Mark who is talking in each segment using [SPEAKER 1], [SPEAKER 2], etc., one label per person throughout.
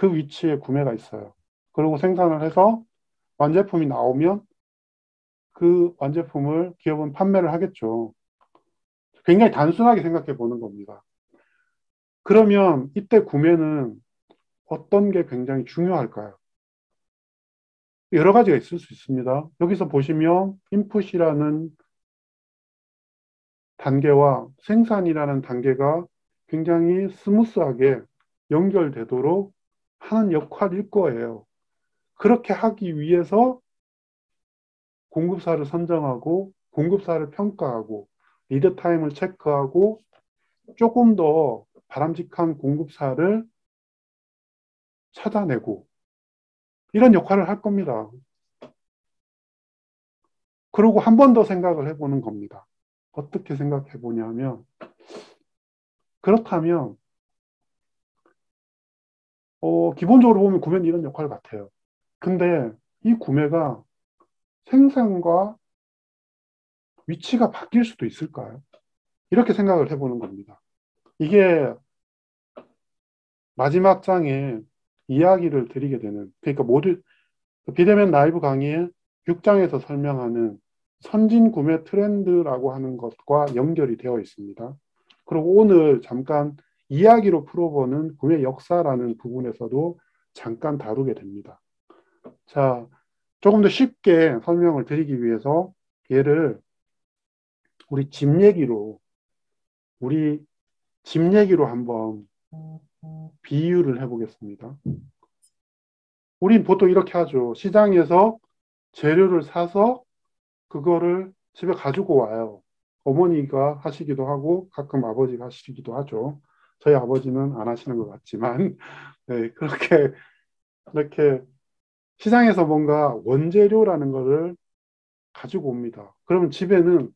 [SPEAKER 1] 그 위치에 구매가 있어요. 그리고 생산을 해서 완제품이 나오면 그 완제품을 기업은 판매를 하겠죠. 굉장히 단순하게 생각해 보는 겁니다. 그러면 이때 구매는 어떤 게 굉장히 중요할까요? 여러 가지가 있을 수 있습니다. 여기서 보시면 인풋이라는 단계와 생산이라는 단계가 굉장히 스무스하게 연결되도록 하는 역할일 거예요. 그렇게 하기 위해서 공급사를 선정하고 공급사를 평가하고 리드 타임을 체크하고 조금 더 바람직한 공급사를 찾아내고 이런 역할을 할 겁니다. 그리고 한 번 더 생각을 해보는 겁니다. 어떻게 생각해 보냐면 그렇다면 기본적으로 보면 구매는 이런 역할 같아요. 근데 이 구매가 생산과 위치가 바뀔 수도 있을까요? 이렇게 생각을 해보는 겁니다. 이게 마지막 장에 이야기를 드리게 되는, 그러니까 모두, 비대면 라이브 강의의 6장에서 설명하는 선진 구매 트렌드라고 하는 것과 연결이 되어 있습니다. 그리고 오늘 잠깐 이야기로 풀어보는 구매 역사라는 부분에서도 잠깐 다루게 됩니다. 자, 조금 더 쉽게 설명을 드리기 위해서 얘를 우리 집 얘기로, 우리 집 얘기로 한번 비유를 해보겠습니다. 우린 보통 이렇게 하죠. 시장에서 재료를 사서 그거를 집에 가지고 와요. 어머니가 하시기도 하고 가끔 아버지가 하시기도 하죠. 저희 아버지는 안 하시는 것 같지만 네, 그렇게 이렇게 시장에서 뭔가 원재료라는 거를 가지고 옵니다. 그러면 집에는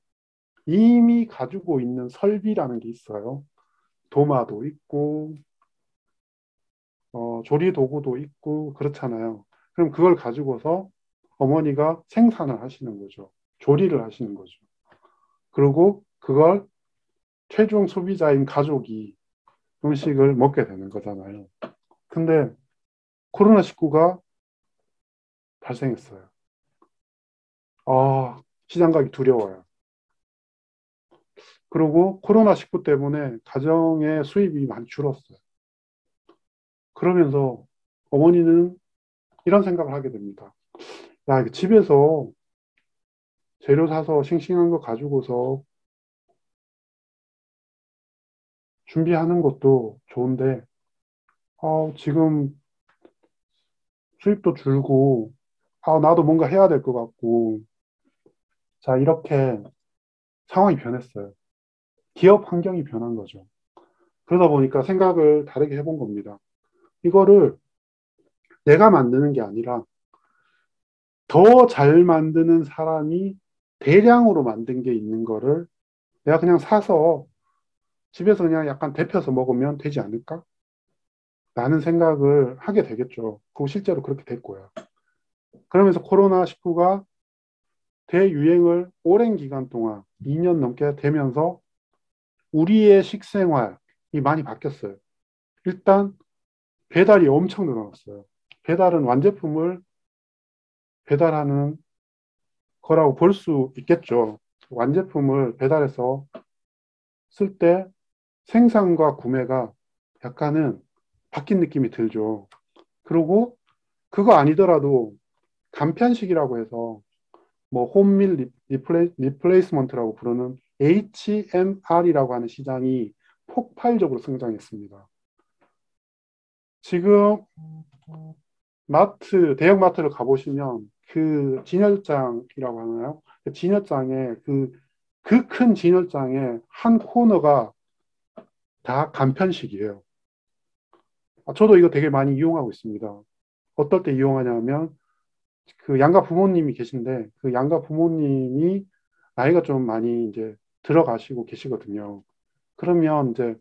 [SPEAKER 1] 이미 가지고 있는 설비라는 게 있어요. 도마도 있고 조리 도구도 있고 그렇잖아요. 그럼 그걸 가지고서 어머니가 생산을 하시는 거죠. 조리를 하시는 거죠. 그리고 그걸 최종 소비자인 가족이 음식을 먹게 되는 거잖아요. 근데 코로나19가 발생했어요. 시장 가기 두려워요. 그리고 코로나19 때문에 가정의 수입이 많이 줄었어요. 그러면서 어머니는 이런 생각을 하게 됩니다. 야, 이거 집에서 재료 사서 싱싱한 거 가지고서 준비하는 것도 좋은데, 지금 수입도 줄고, 나도 뭔가 해야 될 것 같고, 자, 이렇게 상황이 변했어요. 기업 환경이 변한 거죠. 그러다 보니까 생각을 다르게 해본 겁니다. 이거를 내가 만드는 게 아니라 더 잘 만드는 사람이 대량으로 만든 게 있는 거를 내가 그냥 사서 집에서 그냥 약간 데펴서 먹으면 되지 않을까? 라는 생각을 하게 되겠죠. 그리고 실제로 그렇게 됐고요. 그러면서 코로나19가 대유행을 오랜 기간 동안 2년 넘게 되면서 우리의 식생활이 많이 바뀌었어요. 일단 배달이 엄청 늘어났어요. 배달은 완제품을 배달하는 거라고 볼 수 있겠죠. 완제품을 배달해서 쓸 때 생산과 구매가 약간은 바뀐 느낌이 들죠. 그리고 그거 아니더라도 간편식이라고 해서 뭐 홈밀 리플레이스먼트라고 부르는 HMR이라고 하는 시장이 폭발적으로 성장했습니다. 지금 대형 마트를 가보시면 그 진열장이라고 하나요? 그 진열장에 그 큰 진열장에 한 코너가 다 간편식이에요. 저도 이거 되게 많이 이용하고 있습니다. 어떨 때 이용하냐면 그 양가 부모님이 계신데 그 양가 부모님이 나이가 좀 많이 이제 들어가시고 계시거든요. 그러면 이제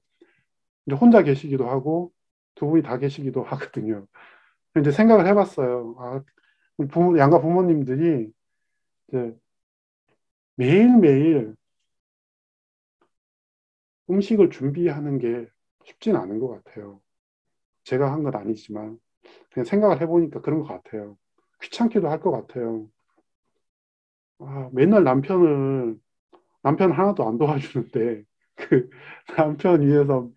[SPEAKER 1] 혼자 계시기도 하고 두 분이 다 계시기도 하거든요. 이제 생각을 해봤어요. 우리 양가 부모님들이 이제 매일매일 음식을 준비하는 게 쉽진 않은 것 같아요. 제가 한 건 아니지만. 그냥 생각을 해보니까 그런 것 같아요. 귀찮기도 할 것 같아요. 맨날 남편 하나도 안 도와주는데, 그 남편 위해서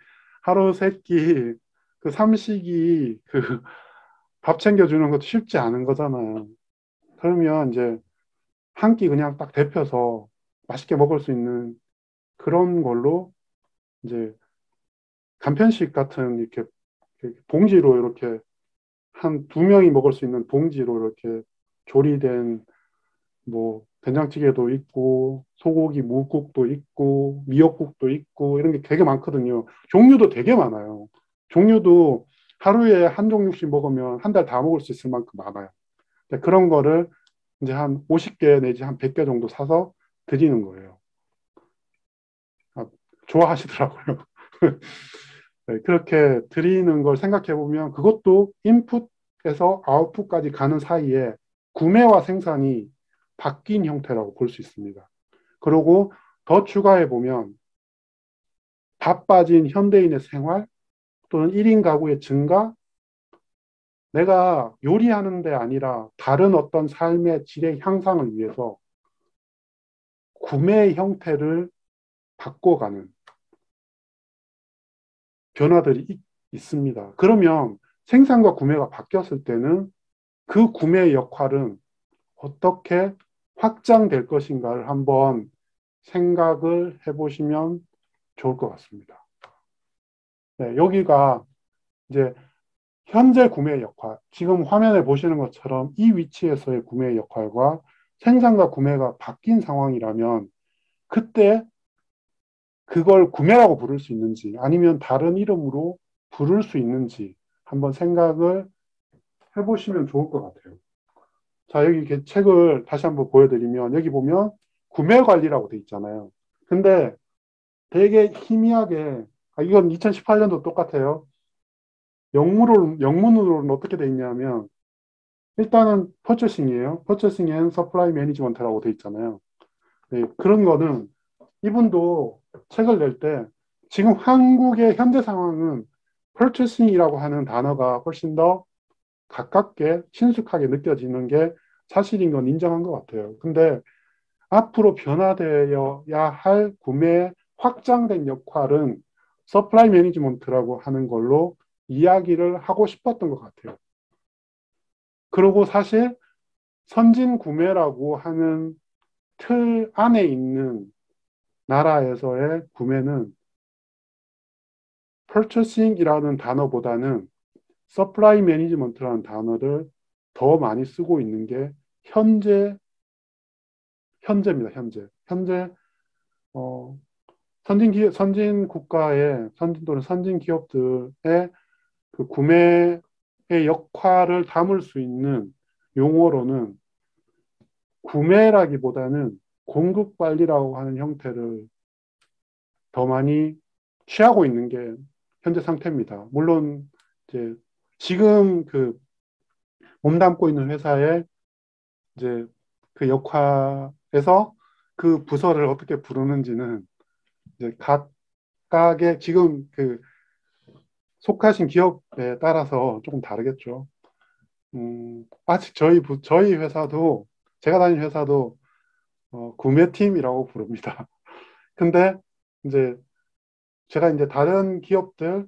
[SPEAKER 1] 하루 세끼 그 삼식이 그 밥 챙겨주는 것도 쉽지 않은 거잖아요. 그러면 이제 한 끼 그냥 딱 데펴서 맛있게 먹을 수 있는 그런 걸로 이제 간편식 같은 이렇게 봉지로 이렇게 한 두 명이 먹을 수 있는 봉지로 이렇게 조리된 뭐 된장찌개도 있고 소고기 무국도 있고 미역국도 있고 이런 게 되게 많거든요. 종류도 되게 많아요. 종류도 하루에 한 종류씩 먹으면 한 달 다 먹을 수 있을 만큼 많아요. 그런 거를 이제 한 50개 내지 한 100개 정도 사서 드리는 거예요. 아, 좋아하시더라고요. 네, 그렇게 드리는 걸 생각해 보면 그것도 인풋에서 아웃풋까지 가는 사이에 구매와 생산이 바뀐 형태라고 볼 수 있습니다. 그리고 더 추가해 보면 바빠진 현대인의 생활 또는 1인 가구의 증가, 내가 요리하는 데 아니라 다른 어떤 삶의 질의 향상을 위해서 구매의 형태를 바꿔가는 변화들이 있습니다. 그러면 생산과 구매가 바뀌었을 때는 그 구매의 역할은 어떻게 확장될 것인가를 한번 생각을 해보시면 좋을 것 같습니다. 네, 여기가 이제 현재 구매의 역할, 지금 화면에 보시는 것처럼 이 위치에서의 구매의 역할과 생산과 구매가 바뀐 상황이라면 그때 그걸 구매라고 부를 수 있는지 아니면 다른 이름으로 부를 수 있는지 한번 생각을 해보시면 좋을 것 같아요. 자, 여기 이렇게 책을 다시 한번 보여드리면 여기 보면 구매 관리라고 돼 있잖아요. 근데 되게 희미하게, 이건 2018년도 똑같아요. 영문으로는 어떻게 돼 있냐면 일단은 퍼처싱이에요. 퍼처싱 앤 서플라이 매니지먼트라고 돼 있잖아요. 네, 그런 거는 이분도 책을 낼 때 지금 한국의 현재 상황은 퍼처싱이라고 하는 단어가 훨씬 더 가깝게 친숙하게 느껴지는 게 사실인 건 인정한 것 같아요. 근데 앞으로 변화되어야 할 구매의 확장된 역할은 서플라이 매니지먼트라고 하는 걸로 이야기를 하고 싶었던 것 같아요. 그리고 사실 선진 구매라고 하는 틀 안에 있는 나라에서의 구매는 purchasing이라는 단어보다는 supply management라는 단어를 더 많이 쓰고 있는 게 현재입니다. 현재 어, 선진 국가의 선진 또는 선진 기업들의 그 구매의 역할을 담을 수 있는 용어로는 구매라기보다는 공급 관리라고 하는 형태를 더 많이 취하고 있는 게 현재 상태입니다. 물론 이제 지금 그 몸담고 있는 회사의 이제 그 역할에서 그 부서를 어떻게 부르는지는 이제 각각의 지금 그 속하신 기업에 따라서 조금 다르겠죠. 아직 저희 회사도 제가 다니는 회사도 구매팀이라고 부릅니다. 근데 이제 제가 이제 다른 기업들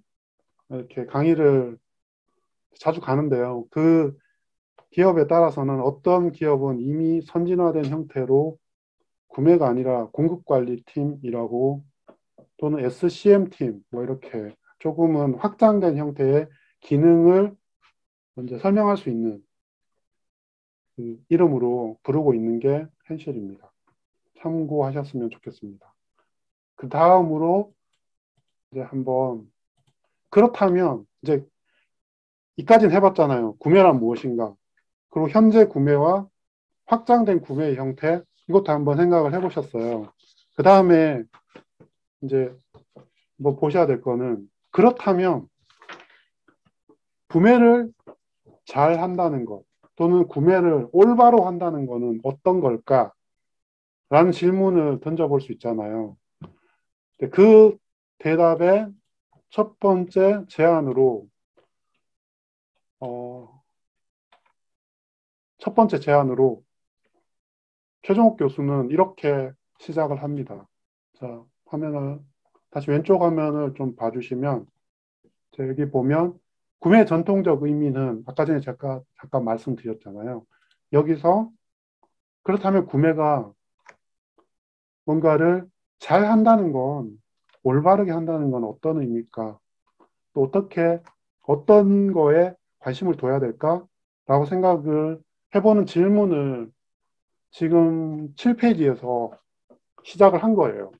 [SPEAKER 1] 이렇게 강의를 자주 가는데요. 그 기업에 따라서는 어떤 기업은 이미 선진화된 형태로 구매가 아니라 공급관리팀이라고 또는 SCM팀 뭐 이렇게 조금은 확장된 형태의 기능을 먼저 설명할 수 있는 그 이름으로 부르고 있는 게 현실입니다. 참고하셨으면 좋겠습니다. 그 다음으로 이제 한번 그렇다면 이제 이까지는 해봤잖아요. 구매란 무엇인가? 그리고 현재 구매와 확장된 구매의 형태 이것도 한번 생각을 해보셨어요. 그 다음에 이제 뭐 보셔야 될 거는 그렇다면 구매를 잘 한다는 것 또는 구매를 올바로 한다는 것은 어떤 걸까? 라는 질문을 던져볼 수 있잖아요. 그 대답의 첫 번째 제안으로 첫 번째 제안으로 최종욱 교수는 이렇게 시작을 합니다. 자, 화면을, 다시 왼쪽 화면을 좀 봐주시면, 자, 여기 보면, 구매의 전통적 의미는, 아까 전에 잠깐 말씀드렸잖아요. 여기서, 그렇다면 구매가 뭔가를 잘 한다는 건, 올바르게 한다는 건 어떤 의미일까? 또 어떤 거에 관심을 둬야 될까? 라고 생각을 해보는 질문을 지금 7페이지에서 시작을 한 거예요.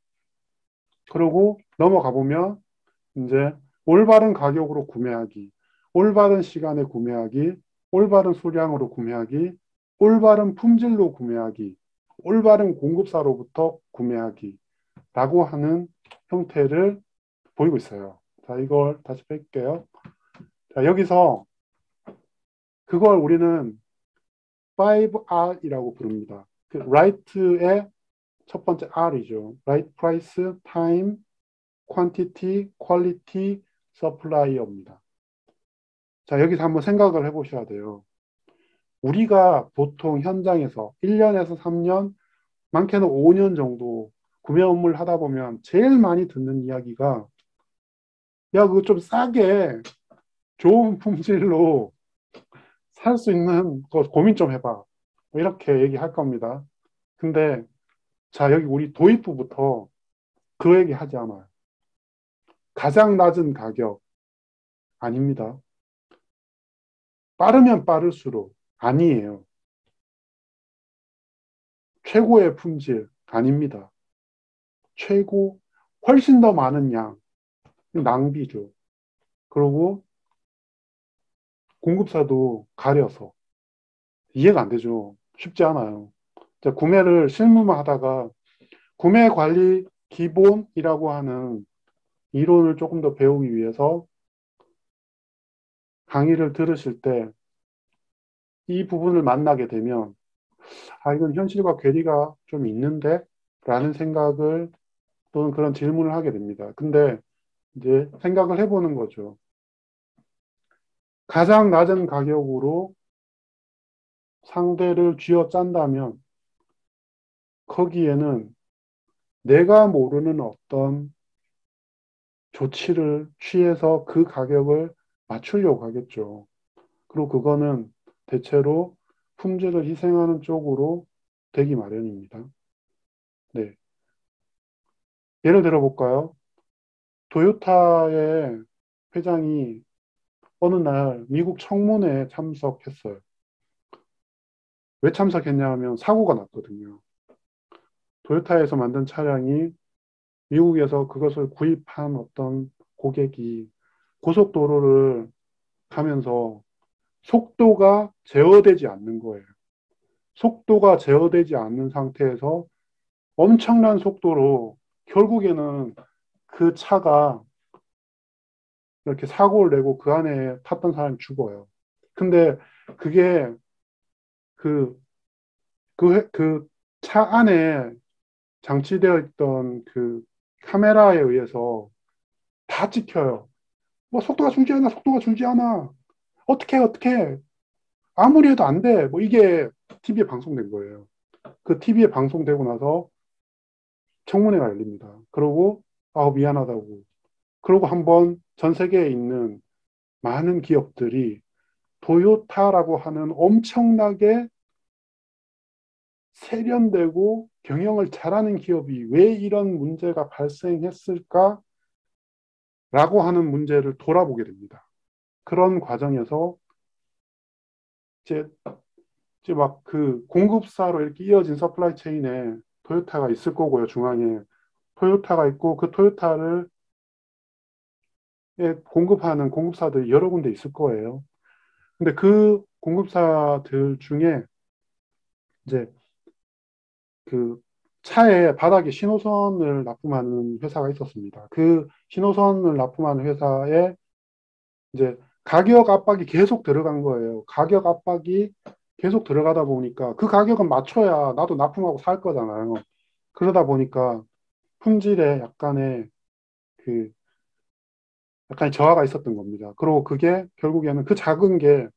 [SPEAKER 1] 그러고 넘어가 보면 이제 올바른 가격으로 구매하기, 올바른 시간에 구매하기, 올바른 수량으로 구매하기, 올바른 품질로 구매하기, 올바른 공급사로부터 구매하기 라고 하는 형태를 보이고 있어요. 자, 이걸 다시 뺄게요. 자, 여기서 그걸 우리는 5R이라고 부릅니다. 그 right의 첫 번째 R이죠. right price, time, quantity, quality, supply입니다. 자, 여기서 한번 생각을 해보셔야 돼요. 우리가 보통 현장에서 1년에서 3년, 많게는 5년 정도 구매 업무를 하다 보면 제일 많이 듣는 이야기가 야, 그거 좀 싸게 좋은 품질로 살 수 있는 거 고민 좀 해봐. 뭐 이렇게 얘기할 겁니다. 근데 자, 여기 우리 도입부부터 그 얘기 하지 않아요. 가장 낮은 가격 아닙니다. 빠르면 빠를수록 아니에요. 최고의 품질 아닙니다. 최고 훨씬 더 많은 양 낭비죠. 그리고 공급사도 가려서 이해가 안 되죠. 쉽지 않아요. 자, 구매를 실무만 하다가 구매 관리 기본이라고 하는 이론을 조금 더 배우기 위해서 강의를 들으실 때 이 부분을 만나게 되면 아, 이건 현실과 괴리가 좀 있는데? 라는 생각을 또는 그런 질문을 하게 됩니다. 근데 이제 생각을 해보는 거죠. 가장 낮은 가격으로 상대를 쥐어짠다면 거기에는 내가 모르는 어떤 조치를 취해서 그 가격을 맞추려고 하겠죠. 그리고 그거는 대체로 품질을 희생하는 쪽으로 되기 마련입니다. 네. 예를 들어 볼까요? 토요타의 회장이 어느 날 미국 청문회에 참석했어요. 왜 참석했냐 하면 사고가 났거든요. 토요타에서 만든 차량이 미국에서 그것을 구입한 어떤 고객이 고속도로를 가면서 속도가 제어되지 않는 거예요. 속도가 제어되지 않는 상태에서 엄청난 속도로 결국에는 그 차가 이렇게 사고를 내고 그 안에 탔던 사람이 죽어요. 근데 그게 그, 그 차 안에 장치되어 있던 그 카메라에 의해서 다 찍혀요. 뭐 속도가 줄지 않아. 어떻게. 아무리 해도 안 돼. 뭐 이게 TV에 방송된 거예요. 그 TV에 방송되고 나서 청문회가 열립니다. 그러고, 미안하다고. 그러고 한번 전 세계에 있는 많은 기업들이 도요타라고 하는 엄청나게 세련되고 경영을 잘하는 기업이 왜 이런 문제가 발생했을까라고 하는 문제를 돌아보게 됩니다. 그런 과정에서 이제, 이제 막 그 공급사로 이렇게 이어진 서플라이 체인에 토요타가 있을 거고요, 중앙에. 토요타가 있고 그 토요타를 공급하는 공급사들이 여러 군데 있을 거예요. 근데 그 공급사들 중에 이제 그 차의 바닥에 신호선을 납품하는 회사가 있었습니다. 그 신호선을 납품하는 회사에 이제 가격 압박이 계속 들어간 거예요. 가격 압박이 계속 들어가다 보니까 그 가격은 맞춰야 나도 납품하고 살 거잖아요. 그러다 보니까 품질에 그 약간의 저하가 있었던 겁니다. 그리고 그게 결국에는 그 작은 게